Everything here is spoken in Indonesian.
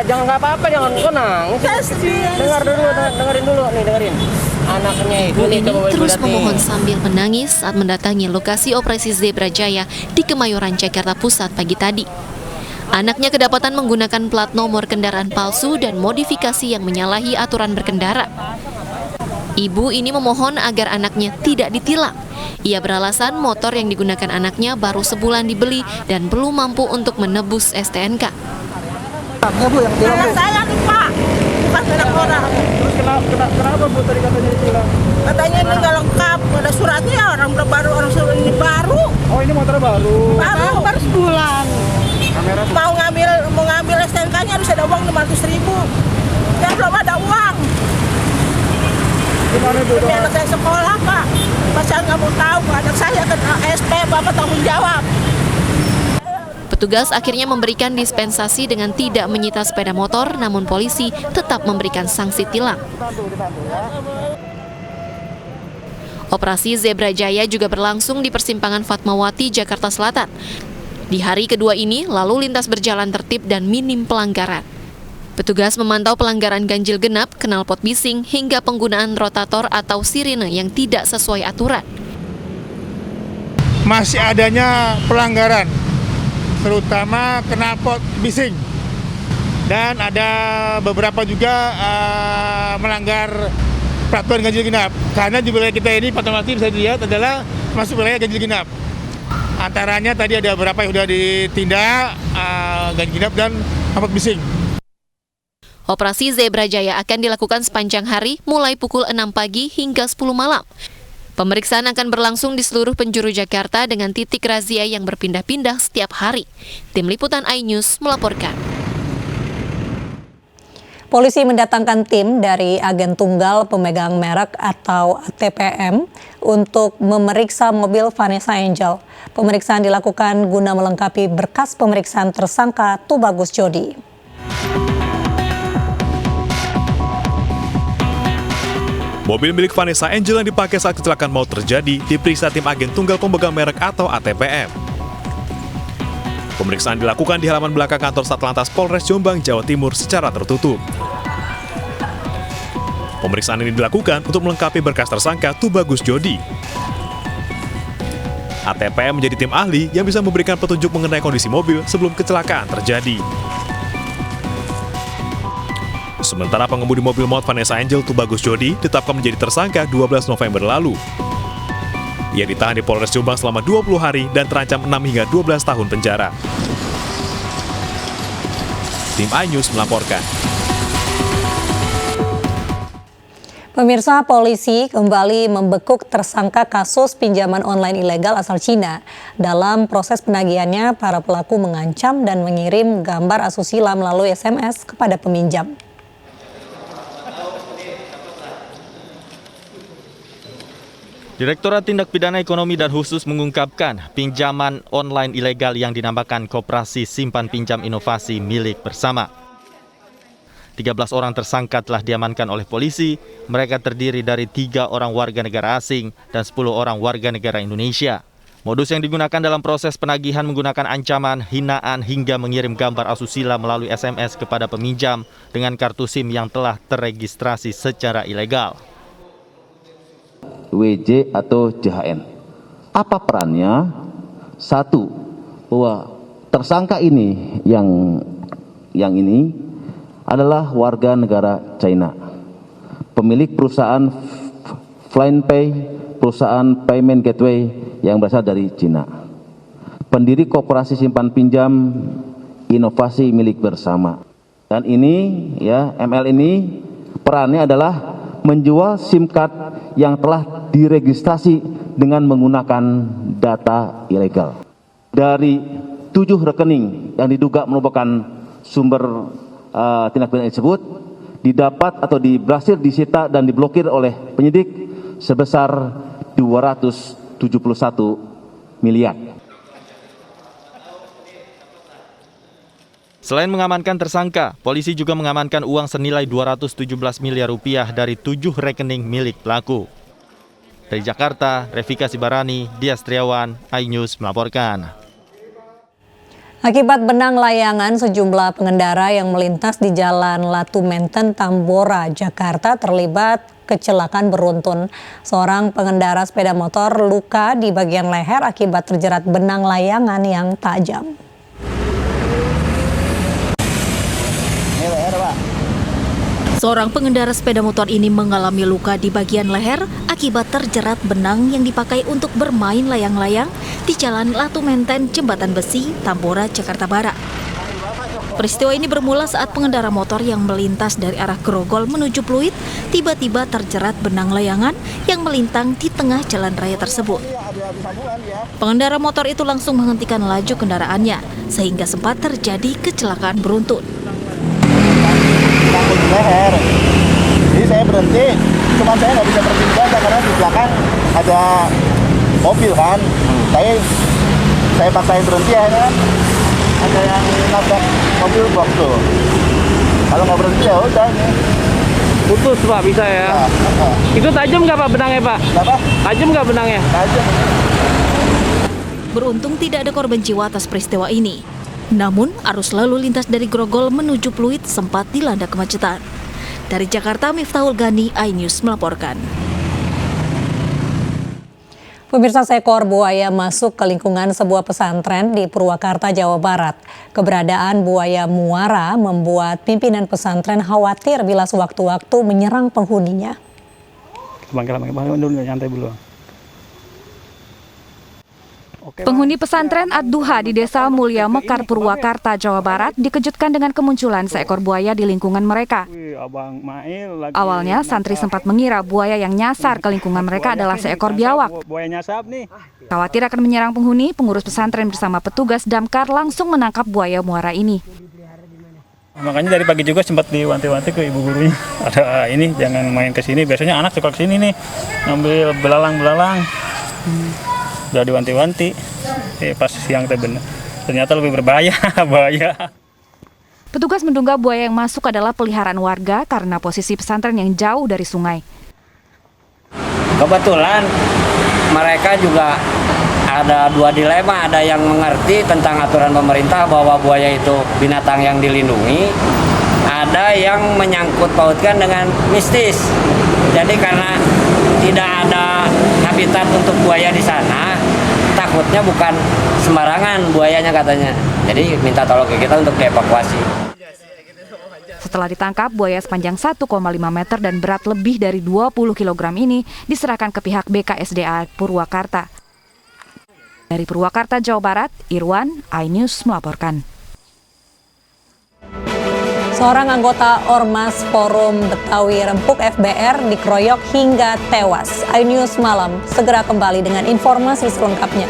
nggak apa-apa, jangan nangis. Dengerin dulu nih, dengerin. Anaknya Ibu ini terus memohon sambil menangis saat mendatangi lokasi operasi Zebra Jaya di Kemayoran, Jakarta Pusat pagi tadi. Anaknya kedapatan menggunakan plat nomor kendaraan palsu dan modifikasi yang menyalahi aturan berkendara. Ibu ini memohon agar anaknya tidak ditilang. Ia beralasan motor yang digunakan anaknya baru sebulan dibeli dan belum mampu untuk menebus STNK. Bu, yang tilang, Bu. Saya nih Pak, bukan anak orang. Terus kenapa Bu tadi katanya ditilang? Katanya ini nggak lengkap, ada suratnya, orang baru, orang surat ini baru. Oh, ini motor baru. Baru sebulan. Kamera Mau ngambil STNK-nya harus ada uang 500.000. Ya belum ada uang. gimana Bu? Ini anak saya sekolah Pak. Pak saya nggak mau tahu, anak saya kena SP, Bapak tanggung jawab. Petugas akhirnya memberikan dispensasi dengan tidak menyita sepeda motor, namun polisi tetap memberikan sanksi tilang. Operasi Zebra Jaya juga berlangsung di persimpangan Fatmawati, Jakarta Selatan. Di hari kedua ini, lalu lintas berjalan tertib dan minim pelanggaran. Petugas memantau pelanggaran ganjil genap, knalpot bising, hingga penggunaan rotator atau sirine yang tidak sesuai aturan. Masih adanya pelanggaran, terutama knalpot bising, dan ada beberapa juga melanggar peraturan ganjil genap. Karena di wilayah kita ini, Fatmawati bisa dilihat adalah masuk wilayah ganjil genap. Antaranya tadi ada beberapa yang sudah ditindak ganjil genap dan knalpot bising. Operasi Zebra Jaya akan dilakukan sepanjang hari, mulai pukul 6 pagi hingga 10 malam. Pemeriksaan akan berlangsung di seluruh penjuru Jakarta dengan titik razia yang berpindah-pindah setiap hari. Tim Liputan iNews melaporkan. Polisi mendatangkan tim dari agen tunggal pemegang merek atau TPM untuk memeriksa mobil Vanessa Angel. Pemeriksaan dilakukan guna melengkapi berkas pemeriksaan tersangka Tubagus Jodi. Mobil milik Vanessa Angel yang dipakai saat kecelakaan maut terjadi diperiksa tim agen tunggal pemegang merek atau ATPM. Pemeriksaan dilakukan di halaman belakang kantor Satlantas Polres Jombang, Jawa Timur secara tertutup. Pemeriksaan ini dilakukan untuk melengkapi berkas tersangka Tubagus Jodi. ATPM menjadi tim ahli yang bisa memberikan petunjuk mengenai kondisi mobil sebelum kecelakaan terjadi. Sementara pengemudi mobil maut Vanessa Angel Tubagus Jodi ditetapkan menjadi tersangka 12 November lalu. Ia ditahan di Polres Jombang selama 20 hari dan terancam 6 hingga 12 tahun penjara. Tim iNews melaporkan. Pemirsa, polisi kembali membekuk tersangka kasus pinjaman online ilegal asal Cina. Dalam proses penagihannya, para pelaku mengancam dan mengirim gambar asusila melalui SMS kepada peminjam. Direktorat Tindak Pidana Ekonomi dan Khusus mengungkapkan pinjaman online ilegal yang dinamakan Koperasi Simpan Pinjam Inovasi milik bersama. 13 orang tersangka telah diamankan oleh polisi. Mereka terdiri dari 3 orang warga negara asing dan 10 orang warga negara Indonesia. Modus yang digunakan dalam proses penagihan menggunakan ancaman, hinaan hingga mengirim gambar asusila melalui SMS kepada peminjam dengan kartu SIM yang telah terregistrasi secara ilegal. WJ atau JHN. Apa perannya? Satu, bahwa tersangka ini yang ini adalah warga negara China, pemilik perusahaan FlyingPay, perusahaan payment gateway yang berasal dari Cina, pendiri Koperasi Simpan Pinjam Inovasi milik bersama. Dan ini ya, ML ini perannya adalah menjual SIM card yang telah diregistrasi dengan menggunakan data ilegal. Dari 7 rekening yang diduga merupakan sumber tindak pidana tersebut, didapat atau berhasil disita dan diblokir oleh penyidik sebesar 271 miliar. Selain mengamankan tersangka, polisi juga mengamankan uang senilai 217 miliar rupiah dari 7 rekening milik pelaku. Dari Jakarta, Revika Sibarani, Dias Triawan, iNews melaporkan. Akibat benang layangan, sejumlah pengendara yang melintas di Jalan Latu Menten, Tambora, Jakarta terlibat kecelakaan beruntun. Seorang pengendara sepeda motor luka di bagian leher akibat terjerat benang layangan yang tajam. Seorang pengendara sepeda motor ini mengalami luka di bagian leher akibat terjerat benang yang dipakai untuk bermain layang-layang di Jalan Latu Menten, Jembatan Besi, Tambora, Jakarta Barat. Peristiwa ini bermula saat pengendara motor yang melintas dari arah Grogol menuju Pluit tiba-tiba terjerat benang layangan yang melintang di tengah jalan raya tersebut. Pengendara motor itu langsung menghentikan laju kendaraannya sehingga sempat terjadi kecelakaan beruntun. Di leher, jadi saya berhenti, cuman saya nggak bisa berhenti juga karena di belakang ada mobil kan. Saya paksain berhenti, akhirnya ada yang nabrak mobil box tuh. Kalau nggak berhenti ya udah ini. Putus Pak, bisa ya? Itu tajam nggak Pak benangnya Pak? Kenapa? Tajam nggak benangnya? Tajam. Beruntung tidak ada korban jiwa atas peristiwa ini. Namun, arus lalu lintas dari Grogol menuju Pluit sempat dilanda kemacetan. Dari Jakarta, Miftahul Gani, iNews melaporkan. Pemirsa, seekor buaya masuk ke lingkungan sebuah pesantren di Purwakarta, Jawa Barat. Keberadaan buaya muara membuat pimpinan pesantren khawatir bila sewaktu-waktu menyerang penghuninya. Bangun dulu, nyantai dulu. Penghuni pesantren Ad-Duha di Desa Mulia Mekar, Purwakarta, Jawa Barat dikejutkan dengan kemunculan seekor buaya di lingkungan mereka. Awalnya santri sempat mengira buaya yang nyasar ke lingkungan mereka adalah seekor biawak. Khawatir akan menyerang penghuni, pengurus pesantren bersama petugas damkar langsung menangkap buaya muara ini. Makanya dari pagi juga sempat diwanti-wanti ke ibu gurunya. Ada ini jangan main ke sini. Biasanya anak suka ke sini nih, ngambil belalang-belalang. Udah diwanti-wanti, pas siang ternyata lebih berbahaya, bahaya. Petugas menduga buaya yang masuk adalah peliharaan warga karena posisi pesantren yang jauh dari sungai. Kebetulan mereka juga ada dua dilema, ada yang mengerti tentang aturan pemerintah bahwa buaya itu binatang yang dilindungi, ada yang menyangkut pautkan dengan mistis. Jadi karena tidak ada habitat untuk buaya di sana, takutnya bukan sembarangan buayanya katanya. Jadi minta tolong ke kita untuk dievakuasi. Setelah ditangkap, buaya sepanjang 1,5 meter dan berat lebih dari 20 kg ini diserahkan ke pihak BKSDA Purwakarta. Dari Purwakarta, Jawa Barat, Irwan, iNews melaporkan. Seorang anggota Ormas Forum Betawi Rempuk FBR dikeroyok hingga tewas. iNews Malam segera kembali dengan informasi selengkapnya.